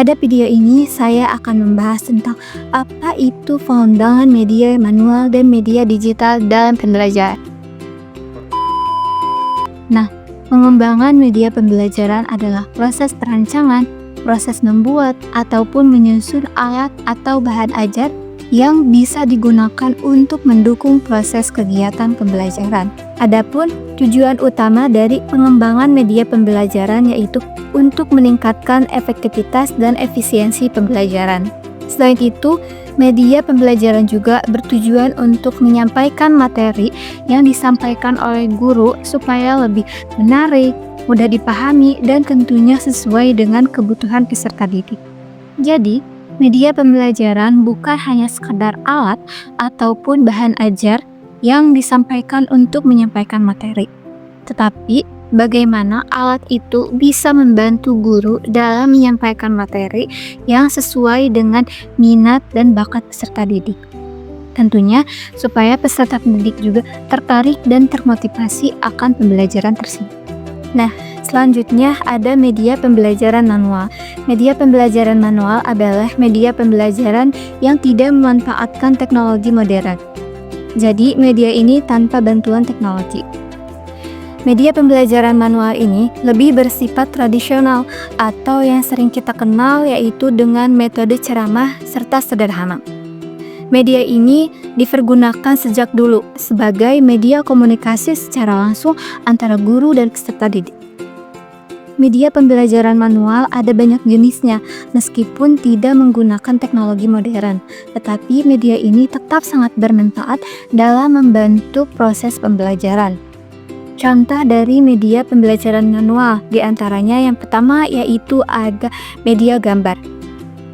Pada video ini saya akan membahas tentang apa itu pengembangan media manual dan media digital dalam pembelajaran. Nah, pengembangan media pembelajaran adalah proses perancangan, proses membuat ataupun menyusun alat atau bahan ajar yang bisa digunakan untuk mendukung proses kegiatan pembelajaran. Adapun tujuan utama dari pengembangan media pembelajaran yaitu untuk meningkatkan efektivitas dan efisiensi pembelajaran. Selain itu, media pembelajaran juga bertujuan untuk menyampaikan materi yang disampaikan oleh guru supaya lebih menarik, mudah dipahami, dan tentunya sesuai dengan kebutuhan peserta didik. Jadi, media pembelajaran bukan hanya sekedar alat ataupun bahan ajar yang disampaikan untuk menyampaikan materi, tetapi bagaimana alat itu bisa membantu guru dalam menyampaikan materi yang sesuai dengan minat dan bakat peserta didik. Tentunya supaya peserta didik juga tertarik dan termotivasi akan pembelajaran tersebut. Nah, selanjutnya ada media pembelajaran manual. Media pembelajaran manual adalah media pembelajaran yang tidak memanfaatkan teknologi modern. Jadi, media ini tanpa bantuan teknologi. Media pembelajaran manual ini lebih bersifat tradisional atau yang sering kita kenal yaitu dengan metode ceramah serta sederhana. Media ini dipergunakan sejak dulu sebagai media komunikasi secara langsung antara guru dan peserta didik. Media pembelajaran manual ada banyak jenisnya, meskipun tidak menggunakan teknologi modern, tetapi media ini tetap sangat bermanfaat dalam membantu proses pembelajaran. Contoh dari media pembelajaran manual, diantaranya yang pertama yaitu ada media gambar.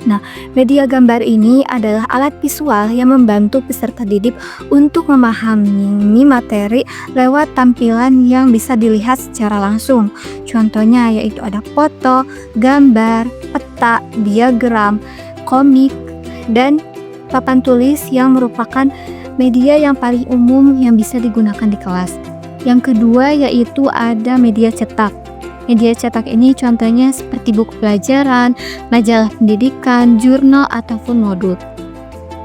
Nah, media gambar ini adalah alat visual yang membantu peserta didik untuk memahami materi lewat tampilan yang bisa dilihat secara langsung. Contohnya yaitu ada foto, gambar, peta, diagram, komik, dan papan tulis yang merupakan media yang paling umum yang bisa digunakan di kelas. Yang kedua yaitu ada media cetak. Media cetak ini contohnya seperti buku pelajaran, majalah pendidikan, jurnal, ataupun modul.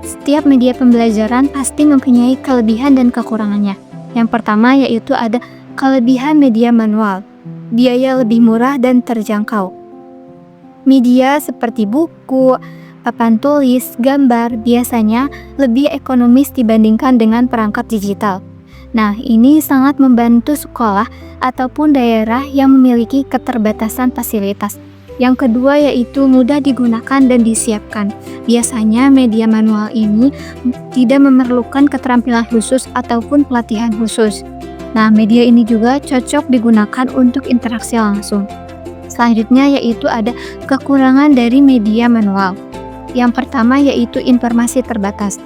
Setiap media pembelajaran pasti mempunyai kelebihan dan kekurangannya. Yang pertama yaitu ada kelebihan media manual. Biaya lebih murah dan terjangkau. Media seperti buku, papan tulis, gambar biasanya lebih ekonomis dibandingkan dengan perangkat digital. Nah, ini sangat membantu sekolah ataupun daerah yang memiliki keterbatasan fasilitas. Yang kedua yaitu mudah digunakan dan disiapkan. Biasanya media manual ini tidak memerlukan keterampilan khusus ataupun pelatihan khusus. Nah, media ini juga cocok digunakan untuk interaksi langsung. Selanjutnya yaitu ada kekurangan dari media manual. Yang pertama yaitu informasi terbatas.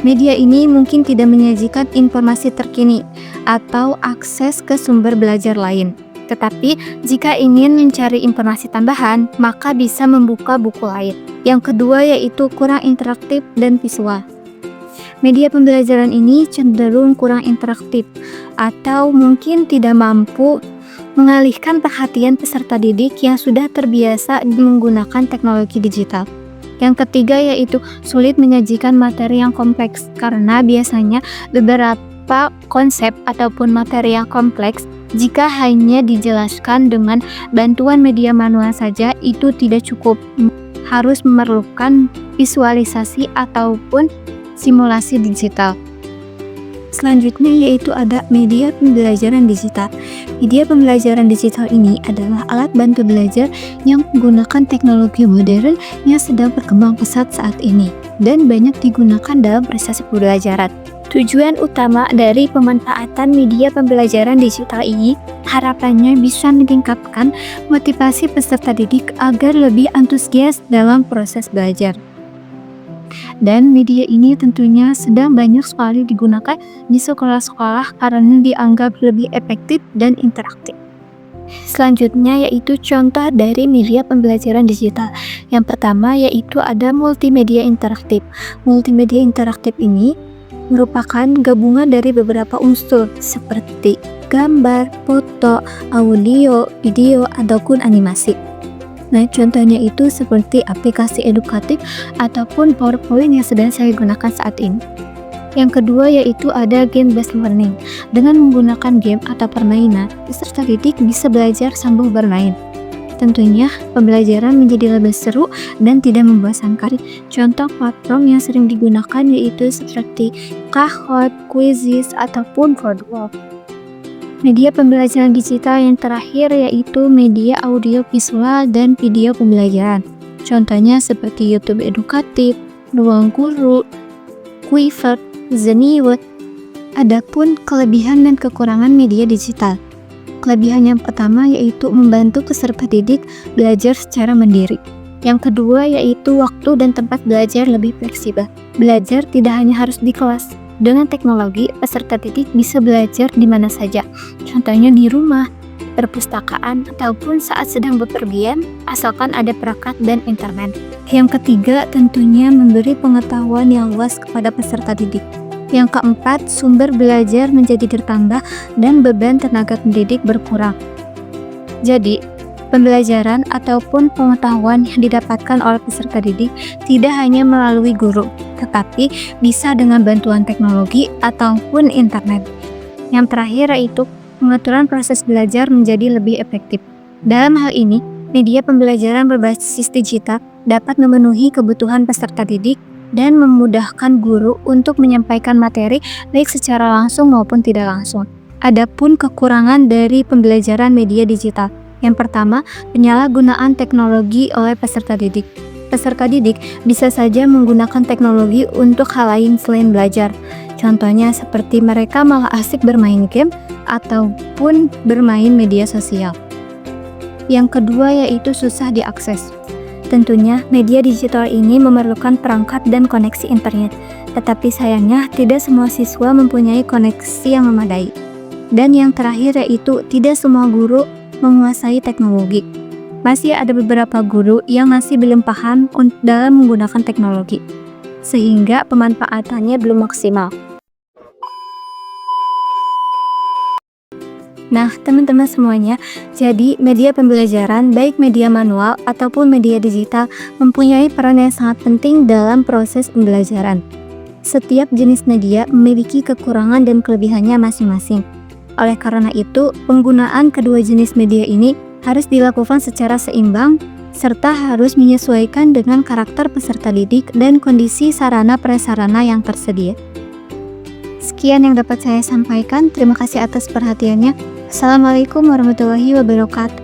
Media ini mungkin tidak menyajikan informasi terkini atau akses ke sumber belajar lain. Tetapi, jika ingin mencari informasi tambahan, maka bisa membuka buku lain. Yang kedua yaitu kurang interaktif dan visual. Media pembelajaran ini cenderung kurang interaktif atau mungkin tidak mampu mengalihkan perhatian peserta didik yang sudah terbiasa menggunakan teknologi digital. Yang ketiga yaitu sulit menyajikan materi yang kompleks karena biasanya beberapa konsep ataupun materi yang kompleks jika hanya dijelaskan dengan bantuan media manual saja itu tidak cukup, harus memerlukan visualisasi ataupun simulasi digital. Selanjutnya yaitu ada media pembelajaran digital. Media pembelajaran digital ini adalah alat bantu belajar yang menggunakan teknologi modern yang sedang berkembang pesat saat ini dan banyak digunakan dalam proses pembelajaran. Tujuan utama dari pemanfaatan media pembelajaran digital ini harapannya bisa meningkatkan motivasi peserta didik agar lebih antusias dalam proses belajar. Dan media ini tentunya sedang banyak sekali digunakan di sekolah-sekolah karena dianggap lebih efektif dan interaktif. Selanjutnya yaitu contoh dari media pembelajaran digital. Yang pertama yaitu ada multimedia interaktif. Multimedia interaktif ini merupakan gabungan dari beberapa unsur seperti gambar, foto, audio, video, ataupun animasi. Nah, contohnya itu seperti aplikasi edukatif ataupun PowerPoint yang sedang saya gunakan saat ini. Yang kedua yaitu ada game-based learning. Dengan menggunakan game atau permainan, peserta didik bisa belajar sambil bermain. Tentunya, pembelajaran menjadi lebih seru dan tidak membosankan. Contoh platform yang sering digunakan yaitu seperti Kahoot, Quizizz, ataupun Codewalk. Media pembelajaran digital yang terakhir yaitu media audio visual dan video pembelajaran. Contohnya seperti YouTube edukatif, Ruang Guru, Quiver, Zeniwut. Adapun kelebihan dan kekurangan media digital. Kelebihan yang pertama yaitu membantu peserta didik belajar secara mandiri. Yang kedua yaitu waktu dan tempat belajar lebih fleksibel. Belajar tidak hanya harus di kelas. Dengan teknologi, peserta didik bisa belajar di mana saja. Contohnya di rumah, perpustakaan, ataupun saat sedang bepergian, asalkan ada perangkat dan internet. Yang ketiga tentunya memberi pengetahuan yang luas kepada peserta didik. Yang keempat, sumber belajar menjadi bertambah dan beban tenaga pendidik berkurang. Jadi, pembelajaran ataupun pengetahuan yang didapatkan oleh peserta didik tidak hanya melalui guru, tetapi bisa dengan bantuan teknologi ataupun internet. Yang terakhir yaitu pengaturan proses belajar menjadi lebih efektif. Dalam hal ini, media pembelajaran berbasis digital dapat memenuhi kebutuhan peserta didik dan memudahkan guru untuk menyampaikan materi baik secara langsung maupun tidak langsung. Adapun kekurangan dari pembelajaran media digital. Yang pertama, penyalahgunaan teknologi oleh peserta didik. Peserta didik bisa saja menggunakan teknologi untuk hal lain selain belajar. Contohnya seperti mereka malah asik bermain game ataupun bermain media sosial. Yang kedua yaitu susah diakses. Tentunya, media digital ini memerlukan perangkat dan koneksi internet, tetapi sayangnya tidak semua siswa mempunyai koneksi yang memadai. Dan yang terakhir yaitu tidak semua guru menguasai teknologi. Masih ada beberapa guru yang masih belum paham dalam menggunakan teknologi, sehingga pemanfaatannya belum maksimal. Nah, teman-teman semuanya, jadi media pembelajaran, baik media manual ataupun media digital, mempunyai peran yang sangat penting dalam proses pembelajaran. Setiap jenis media memiliki kekurangan dan kelebihannya masing-masing. Oleh karena itu, penggunaan kedua jenis media ini harus dilakukan secara seimbang, serta harus menyesuaikan dengan karakter peserta didik dan kondisi sarana prasarana yang tersedia. Sekian yang dapat saya sampaikan. Terima kasih atas perhatiannya. Assalamualaikum warahmatullahi wabarakatuh.